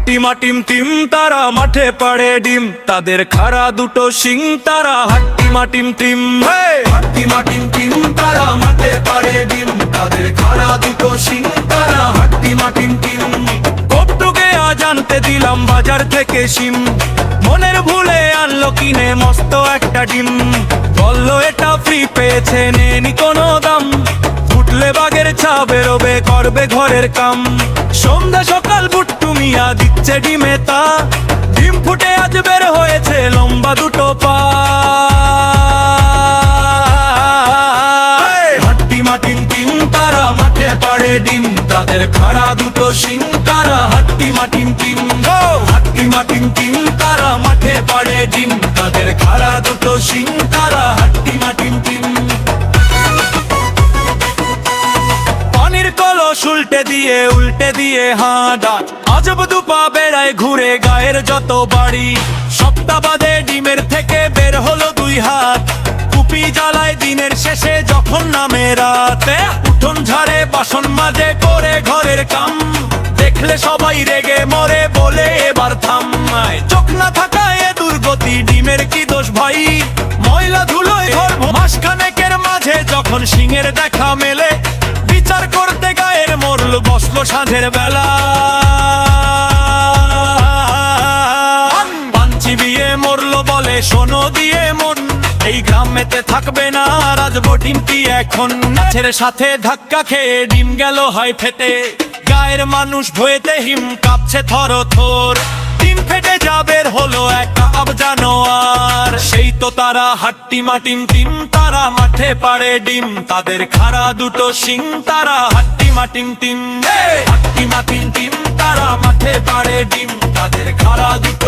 হাট্টিমা team team তারা মাঠে পাড়ে ডিম, তাদের খাড়া দুটো শিং তারা হাট্টিমা টিম টিম। হাট্টিমা টিম টিম তারা মাঠে পাড়ে ডিম, তাদের খাড়া দুটো শিং তারা হাট্টিমা টিম টিম। কবটুকে আজ আনতে দিলাম বাজার থেকে শিম, মনের ভুলে আনলো কিনে মস্ত একটা ডিম। বললো এটা ফ্রি পেয়েছে নেনি কোনো দাম, ফুটলে বাঘের ছা বেরোবে করবে ঘরের কাম। সন্ধ্যা সকাল বুট্টু মিয়া দিচ্ছে ডিমে তা, ডিম ফুটে আজ বের হয়েছে লম্বা দুটো পা। হাট্টিমা টিম টিম তারা মাঠে পাড়ে ডিম, তাদের খাড়া দুটো শিং তারা হাট্টিমা টিম টিম। হাট্টিমা টিম টিম তারা মাঠে পাড়ে ডিম, তাদের খাড়া দুটো শিং তারা হাট্টিমা টিম টিম। পানির কলস উল্টে দিয়ে হাঁটা, আজব দুপা বেড়ায় ঘুরে গায়ের যত বাড়ি। সপ্তাহ বাদে ডিমের থেকে বের হলো 2 হাত, কুপি জ্বালায় দিনের শেষে যখন নামে রাতে। উঠোন ঝাড়ে বাসন মাজে করে ঘরের কাম, দেখলে সবাই রেগে মরে বলে এবার থাম। চোখ না থাকায় এ দুর্গতি, ডিমের কি দোষ ভাই? ময়লা ধুলোয় ঘর মাসখানেকের মাঝে যখন সিংহের দেখা মেলে, বিচার করতে গায়ের মরল বসলো সাঁঝের বেলা। পাঞ্চি বিয়ে মরলো বলে শোনো দিয়ে মন, এই গ্রামেতে থাকবে না রাজবো ডিমটি এখন। নাচের সাথে ধাক্কা খেয়ে ডিম গেল হয় ফেটে, গায়ের মানুষ ভয়েতে হিম কাঁপছে থর থর। ডিম ফেটে যাবের হলো এক আব জানোয়ার, সেই তো তারা হাট্টিমা টিম টিম তারা মাঠে পাড়ে ডিম, তাদের খাড়া দুটো শিং তারা হাট্টিমা টিম টিম। হাট্টিমা টিম টিম তারা মাঠে পাড়ে ডিম, তাদের খাড়া দুটো